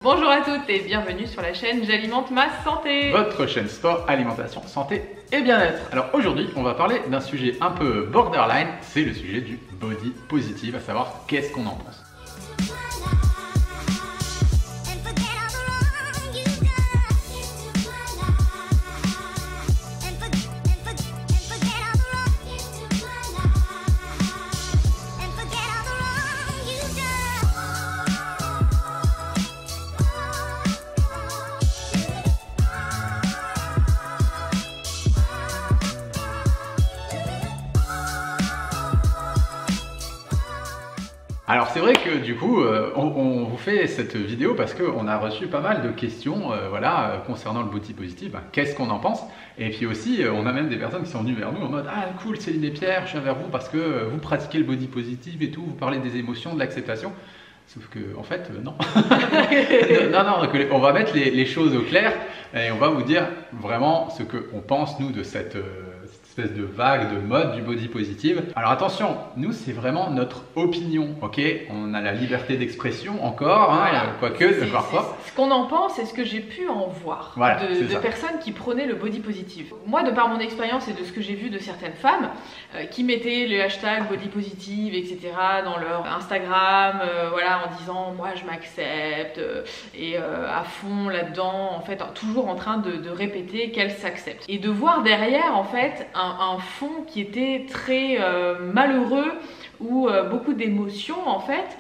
Bonjour à toutes et bienvenue sur la chaîne J'alimente ma santé. Votre chaîne sport, alimentation, santé et bien-être. Alors aujourd'hui, on va parler d'un sujet un peu borderline, c'est le sujet du body positive, à savoir qu'est-ce qu'on en pense. Alors c'est vrai que du coup, on vous fait cette vidéo parce qu'on a reçu pas mal de questions concernant le body positive, qu'est-ce qu'on en pense? Et puis aussi, on a même des personnes qui sont venues vers nous en mode « Ah cool Céline et Pierre, je viens vers vous parce que vous pratiquez le body positive et tout, vous parlez des émotions, de l'acceptation. » Sauf que, en fait, non. non, on va mettre les choses au clair et on va vous dire vraiment ce qu'on pense, nous, de cette espèce de vague, de mode du body positive. Alors attention, nous, c'est vraiment notre opinion, ok? On a la liberté d'expression encore, hein, voilà. Quoique, parfois. Ce qu'on en pense, c'est ce que j'ai pu en voir voilà, de personnes qui prônaient le body positive. Moi, de par mon expérience et de ce que j'ai vu de certaines femmes qui mettaient le hashtag body positive, etc. dans leur Instagram, en disant moi je m'accepte et à fond là-dedans, en fait, toujours en train de répéter qu'elles s'acceptent. Et de voir derrière, en fait, un fond qui était très malheureux ou beaucoup d'émotions en fait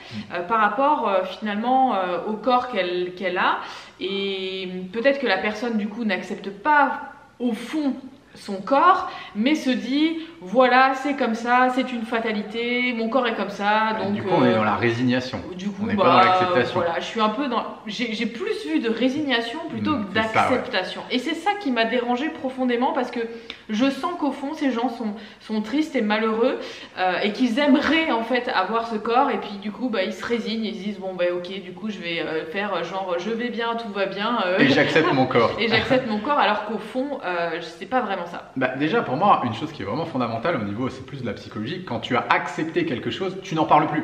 par rapport finalement au corps qu'elle a, et peut-être que la personne du coup n'accepte pas au fond son corps, mais se dit voilà, c'est comme ça, c'est une fatalité, mon corps est comme ça. Donc du coup on est dans la résignation, du coup on n'est pas dans l'acceptation. Voilà, je suis un peu dans, j'ai plus vu de résignation plutôt que d'acceptation, ouais. Et c'est ça qui m'a dérangée profondément, parce que je sens qu'au fond ces gens sont tristes et malheureux et qu'ils aimeraient en fait avoir ce corps, et puis du coup ils se résignent, ils se disent bon ok, du coup je vais faire genre je vais bien, tout va bien et j'accepte mon corps et j'accepte mon corps, alors qu'au fond c'est pas vraiment ça. Déjà pour moi, une chose qui est vraiment fondamentale au niveau, c'est plus de la psychologie, quand tu as accepté quelque chose, tu n'en parles plus.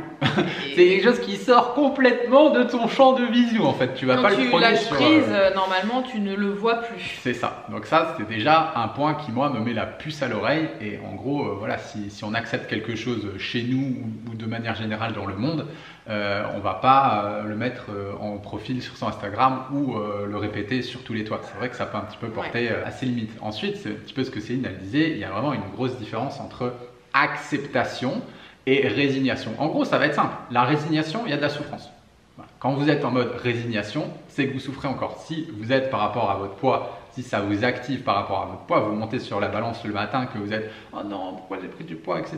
C'est quelque chose qui sort complètement de ton champ de vision en fait, tu vas pas le prendre. Quand tu lâches prise, normalement tu ne le vois plus. C'est ça, donc ça c'est déjà un point qui moi me met la puce à l'oreille, et en gros si on accepte quelque chose chez nous ou de manière générale dans le monde, on va pas le mettre en profil sur son Instagram ou le répéter sur tous les toits. C'est vrai que ça peut un petit peu porter à ses limites. Ensuite, c'est un petit peu ce que Céline elle disait, il y a vraiment une grosse différence entre acceptation et résignation. En gros, ça va être simple. La résignation, il y a de la souffrance. Quand vous êtes en mode résignation, c'est que vous souffrez encore. Si vous êtes par rapport à votre poids, si ça vous active par rapport à votre poids, vous montez sur la balance le matin, que vous êtes « Oh non, pourquoi j'ai pris du poids, etc. »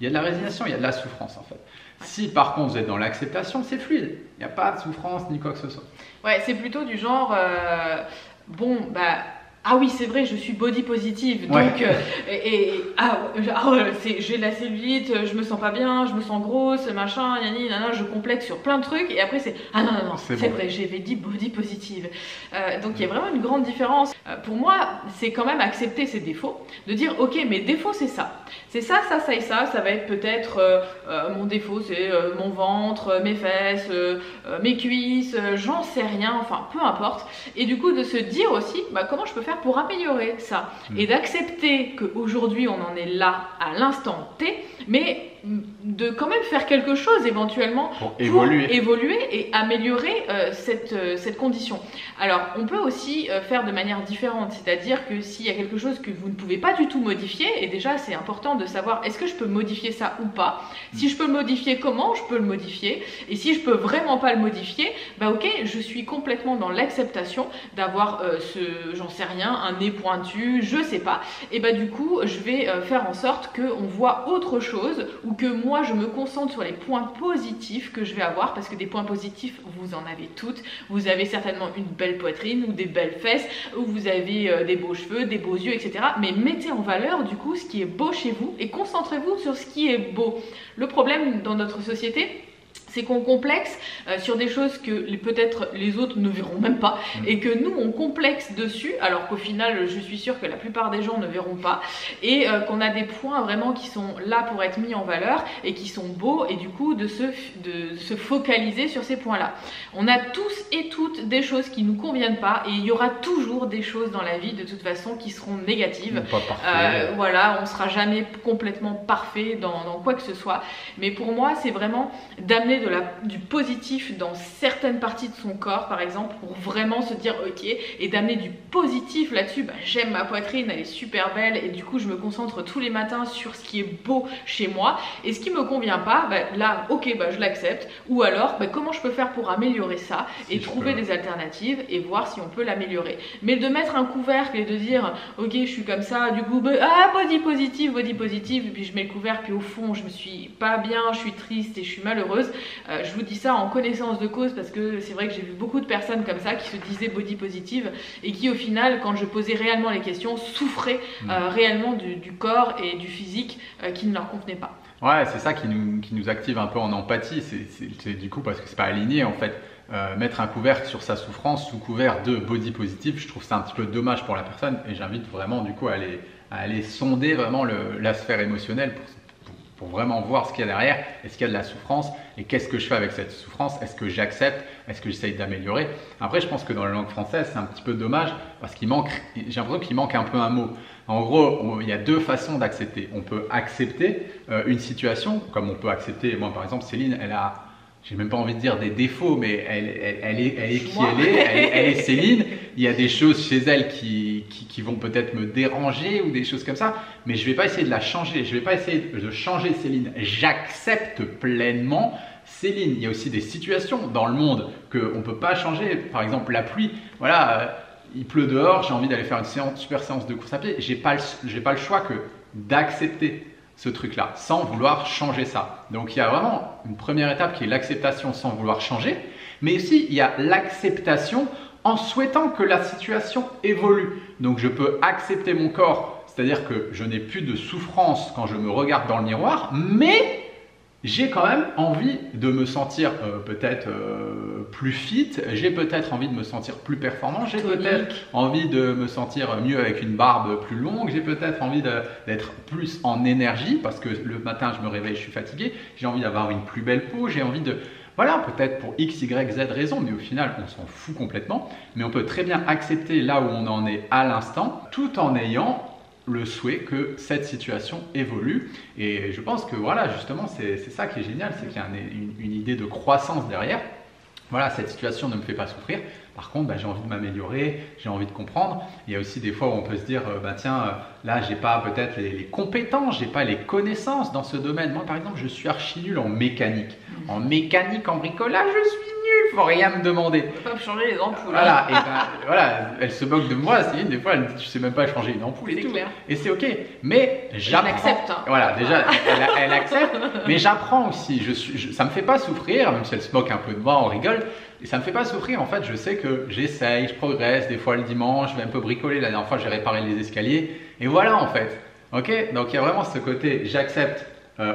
Il y a de la résignation, il y a de la souffrance en fait. Si par contre vous êtes dans l'acceptation, c'est fluide. Il n'y a pas de souffrance ni quoi que ce soit. Ouais, c'est plutôt du genre ah oui, c'est vrai, je suis body positive, donc j'ai la cellulite, je me sens pas bien, je me sens grosse, machin, je complexe sur plein de trucs, et après c'est ah non, c'est vrai, j'avais dit body positive. Donc il y a vraiment une grande différence. Pour moi, c'est quand même accepter ses défauts, de dire ok, mes défauts c'est ça, et ça, ça va être peut-être mon défaut, c'est mon ventre, mes fesses, mes cuisses, j'en sais rien, enfin peu importe, et du coup de se dire aussi comment je peux faire pour améliorer ça, et d'accepter qu'aujourd'hui on en est là à l'instant T, mais de quand même faire quelque chose éventuellement pour évoluer et améliorer cette condition. Alors on peut aussi faire de manière différente, c'est-à-dire que s'il y a quelque chose que vous ne pouvez pas du tout modifier, et déjà c'est important de savoir est-ce que je peux modifier ça ou pas, si je peux le modifier, comment je peux le modifier, et si je peux vraiment pas le modifier, ok, je suis complètement dans l'acceptation d'avoir j'en sais rien, un nez pointu, je sais pas, et du coup je vais faire en sorte qu'on voit autre chose, ou que moi je me concentre sur les points positifs que je vais avoir, parce que des points positifs vous en avez toutes. Vous avez certainement une belle poitrine ou des belles fesses, ou vous avez des beaux cheveux, des beaux yeux, etc. Mais mettez en valeur du coup ce qui est beau chez vous et concentrez-vous sur ce qui est beau. Le problème dans notre société, c'est qu'on complexe sur des choses que peut-être les autres ne verront même pas et que nous on complexe dessus alors qu'au final je suis sûre que la plupart des gens ne verront pas et qu'on a des points vraiment qui sont là pour être mis en valeur et qui sont beaux et du coup de se focaliser sur ces points là. On a tous et toutes des choses qui nous conviennent pas et il y aura toujours des choses dans la vie de toute façon qui seront négatives. Pas parfait. Voilà, on sera jamais complètement parfait dans quoi que ce soit, mais pour moi c'est vraiment d'amener du positif dans certaines parties de son corps par exemple pour vraiment se dire ok et d'amener du positif là-dessus. J'aime ma poitrine, elle est super belle et du coup je me concentre tous les matins sur ce qui est beau chez moi et ce qui me convient pas, là ok je l'accepte ou alors comment je peux faire pour améliorer ça et trouver des alternatives et voir si on peut l'améliorer. Mais de mettre un couvercle et de dire ok je suis comme ça du coup body positive et puis je mets le couvercle puis au fond je me suis pas bien, je suis triste et je suis malheureuse. Je vous dis ça en connaissance de cause parce que c'est vrai que j'ai vu beaucoup de personnes comme ça qui se disaient body positive et qui au final quand je posais réellement les questions souffraient réellement du corps et du physique qui ne leur convenait pas. Ouais, c'est ça qui nous active un peu en empathie, c'est du coup parce que c'est pas aligné en fait. Mettre un couvercle sur sa souffrance sous couvert de body positive, je trouve ça un petit peu dommage pour la personne et j'invite vraiment du coup à aller sonder vraiment la sphère émotionnelle pour vraiment voir ce qu'il y a derrière, est-ce qu'il y a de la souffrance et qu'est-ce que je fais avec cette souffrance, est-ce que j'accepte, est-ce que j'essaye d'améliorer. Après je pense que dans la langue française c'est un petit peu dommage parce j'ai l'impression qu'il manque un peu un mot. En gros, il y a deux façons d'accepter. On peut accepter une situation, comme on peut accepter, moi par exemple Céline, j'ai même pas envie de dire des défauts, mais elle est qui elle est Céline. Il y a des choses chez elle qui vont peut-être me déranger ou des choses comme ça, mais je vais pas essayer de la changer. Je vais pas essayer de changer Céline. J'accepte pleinement Céline. Il y a aussi des situations dans le monde qu'on peut pas changer. Par exemple, la pluie. Voilà, il pleut dehors, j'ai envie d'aller faire une super séance de course à pied. J'ai pas le choix que d'accepter ce truc-là, sans vouloir changer ça. Donc il y a vraiment une première étape qui est l'acceptation sans vouloir changer, mais aussi il y a l'acceptation en souhaitant que la situation évolue. Donc je peux accepter mon corps, c'est-à-dire que je n'ai plus de souffrance quand je me regarde dans le miroir, mais j'ai quand même envie de me sentir peut-être plus fit, j'ai peut-être envie de me sentir plus performant, j'ai peut-être envie de me sentir mieux avec une barbe plus longue, j'ai peut-être envie d'être plus en énergie parce que le matin je me réveille, je suis fatigué, j'ai envie d'avoir une plus belle peau, j'ai envie de… Voilà, peut-être pour X, Y, Z raison, mais au final on s'en fout complètement. Mais on peut très bien accepter là où on en est à l'instant tout en ayant le souhait que cette situation évolue et je pense que voilà justement c'est ça qui est génial, c'est qu'il y a une idée de croissance derrière. Voilà, cette situation ne me fait pas souffrir, par contre j'ai envie de m'améliorer, j'ai envie de comprendre. Il y a aussi des fois où on peut se dire tiens là j'ai pas peut-être les compétences, j'ai pas les connaissances dans ce domaine. Moi par exemple je suis archi nul en mécanique, en bricolage je suis nul, faut rien me demander. On peut pas changer les ampoules. Voilà, et voilà, elle se moque de moi, Céline, des fois elle me dit tu sais même pas changer une ampoule et tout. Clair. Et c'est ok, mais j'apprends. Elle accepte. Hein. Voilà, déjà elle accepte, mais j'apprends aussi. Ça me fait pas souffrir, même si elle se moque un peu de moi, on rigole. Et ça me fait pas souffrir, en fait, je sais que j'essaye, je progresse, des fois le dimanche, je vais un peu bricoler, la dernière fois j'ai réparé les escaliers, et voilà en fait. Ok, donc il y a vraiment ce côté j'accepte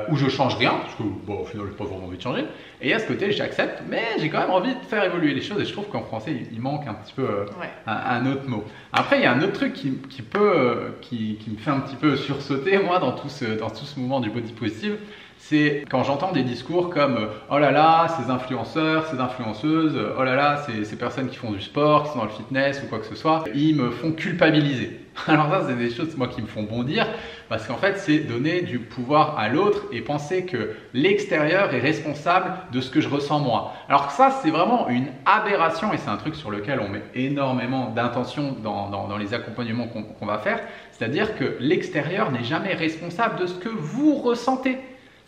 où je change rien, parce que bon, au final j'ai pas vraiment envie de changer, et il y a ce côté j'accepte, mais j'ai quand même envie de faire évoluer les choses, et je trouve qu'en français il manque un petit peu un autre mot. Après il y a un autre truc qui me fait un petit peu sursauter moi dans tout ce mouvement du body positive, c'est quand j'entends des discours comme oh là là, ces influenceurs, ces influenceuses, oh là là, ces personnes qui font du sport, qui sont dans le fitness ou quoi que ce soit, ils me font culpabiliser. Alors ça, c'est des choses moi qui me font bondir parce qu'en fait, c'est donner du pouvoir à l'autre et penser que l'extérieur est responsable de ce que je ressens moi. Alors que ça, c'est vraiment une aberration et c'est un truc sur lequel on met énormément d'intention dans les accompagnements qu'on va faire. C'est-à-dire que l'extérieur n'est jamais responsable de ce que vous ressentez.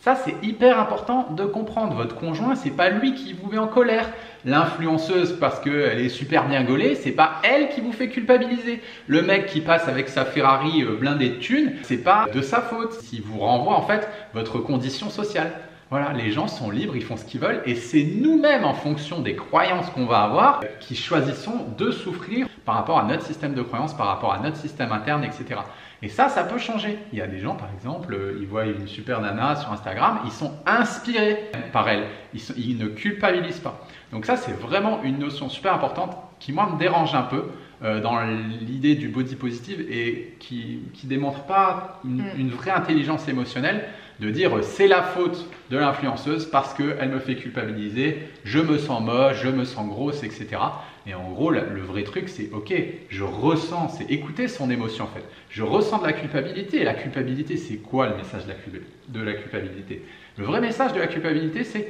Ça, c'est hyper important de comprendre. Votre conjoint, c'est pas lui qui vous met en colère. L'influenceuse, parce qu'elle est super bien gaulée, c'est pas elle qui vous fait culpabiliser. Le mec qui passe avec sa Ferrari blindée de thunes, c'est pas de sa faute. S'il vous renvoie en fait votre condition sociale. Voilà, les gens sont libres, ils font ce qu'ils veulent et c'est nous-mêmes, en fonction des croyances qu'on va avoir, qui choisissons de souffrir par rapport à notre système de croyances, par rapport à notre système interne, etc. Et ça peut changer. Il y a des gens, par exemple, ils voient une super nana sur Instagram, ils sont inspirés par elle. Ils ne culpabilisent pas. Donc ça, c'est vraiment une notion super importante qui, moi, me dérange un peu dans l'idée du body positive et qui démontre pas une vraie intelligence émotionnelle de dire c'est la faute de l'influenceuse parce qu'elle me fait culpabiliser, je me sens moche, je me sens grosse, etc. Et en gros, le vrai truc, c'est ok, je ressens, c'est écouter son émotion en fait. Je ressens de la culpabilité. Et la culpabilité, c'est quoi le message de la culpabilité? Le vrai message de la culpabilité, c'est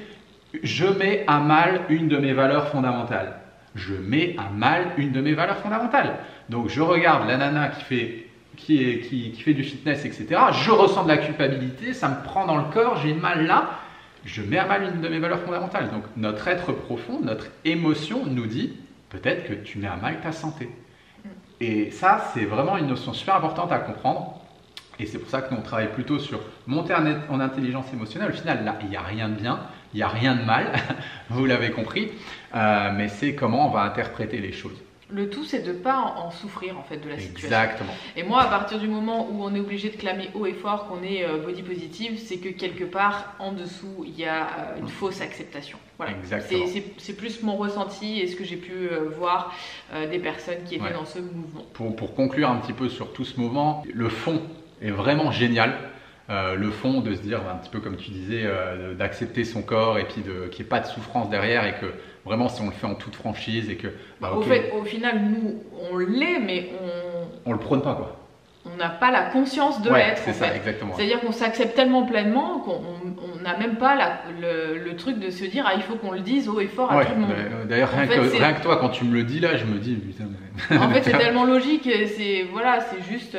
je mets à mal une de mes valeurs fondamentales. Je mets à mal une de mes valeurs fondamentales. Donc je regarde la nana qui fait du fitness, etc. Je ressens de la culpabilité, ça me prend dans le corps, j'ai mal là. Je mets à mal une de mes valeurs fondamentales. Donc notre être profond, notre émotion nous dit peut-être que tu mets à mal ta santé. Et ça, c'est vraiment une notion super importante à comprendre. Et c'est pour ça que nous, on travaille plutôt sur monter en intelligence émotionnelle. Au final, là, il n'y a rien de bien, il n'y a rien de mal, vous l'avez compris. Mais c'est comment on va interpréter les choses. Le tout, c'est de ne pas en souffrir en fait de la situation. Exactement. Et moi, à partir du moment où on est obligé de clamer haut et fort qu'on est body positive, c'est que quelque part, en dessous, il y a une fausse acceptation. Voilà. Exactement. C'est plus mon ressenti et ce que j'ai pu voir des personnes qui étaient dans ce mouvement. Pour conclure un petit peu sur tout ce mouvement, le fond est vraiment génial. Le fond de se dire, un petit peu comme tu disais, d'accepter son corps et puis qu'il n'y ait pas de souffrance derrière et que vraiment si on le fait en toute franchise et que… Au final, nous, on l'est, mais on le prône pas quoi. On n'a pas la conscience de l'être. C'est ça, exactement. C'est-à-dire qu'on s'accepte tellement pleinement qu'on n'a même pas le truc de se dire il faut qu'on le dise haut et fort à tout le monde. D'ailleurs, rien que toi, quand tu me le dis là, je me dis putain. En fait, c'est tellement logique. C'est juste.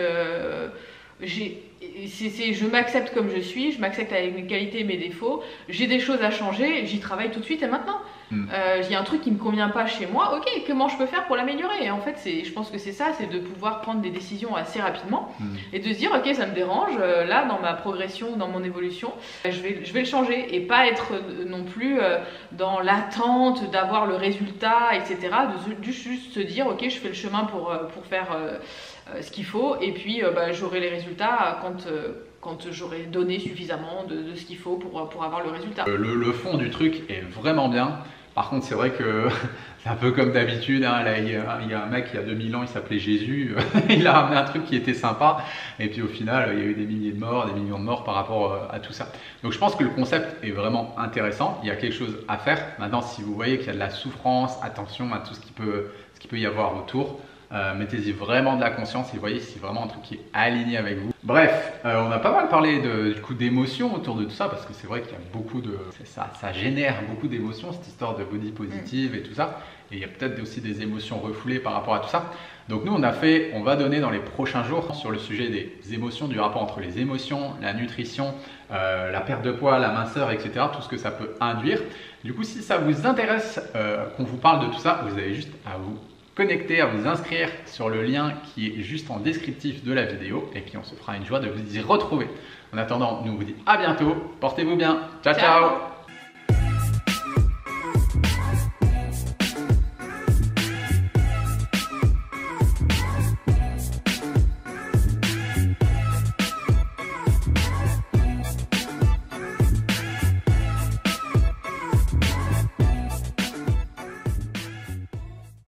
Je m'accepte comme je suis, je m'accepte avec mes qualités et mes défauts. J'ai des choses à changer, j'y travaille tout de suite et maintenant. Il y a un truc qui ne me convient pas chez moi, ok, comment je peux faire pour l'améliorer? Et en fait, je pense que c'est ça, c'est de pouvoir prendre des décisions assez rapidement et de se dire, ok, ça me dérange, là, dans ma progression, dans mon évolution, je vais le changer et pas être non plus dans l'attente d'avoir le résultat, etc. De juste se dire, ok, je fais le chemin pour faire ce qu'il faut et puis j'aurai les résultats quand j'aurai donné suffisamment de ce qu'il faut pour avoir le résultat. Le fond du truc est vraiment bien. Par contre, c'est vrai que c'est un peu comme d'habitude. Hein, là, il y a un mec, il y a 2000 ans, il s'appelait Jésus. Il a ramené un truc qui était sympa. Et puis au final, il y a eu des milliers de morts, des millions de morts par rapport à tout ça. Donc je pense que le concept est vraiment intéressant. Il y a quelque chose à faire. Maintenant, si vous voyez qu'il y a de la souffrance, attention à tout ce qui peut y avoir autour. Mettez-y vraiment de la conscience et voyez si c'est vraiment un truc qui est aligné avec vous. Bref, on a pas mal parlé du coup d'émotions autour de tout ça parce que c'est vrai qu'il y a beaucoup de… Ça génère beaucoup d'émotions cette histoire de body positive et tout ça. Et il y a peut-être aussi des émotions refoulées par rapport à tout ça. Donc nous on va donner dans les prochains jours sur le sujet des émotions, du rapport entre les émotions, la nutrition, la perte de poids, la minceur, etc. Tout ce que ça peut induire. Du coup si ça vous intéresse qu'on vous parle de tout ça, vous avez juste à vous connecter, à vous inscrire sur le lien qui est juste en descriptif de la vidéo et puis on se fera une joie de vous y retrouver. En attendant, nous vous dit à bientôt, portez-vous bien, ciao ciao.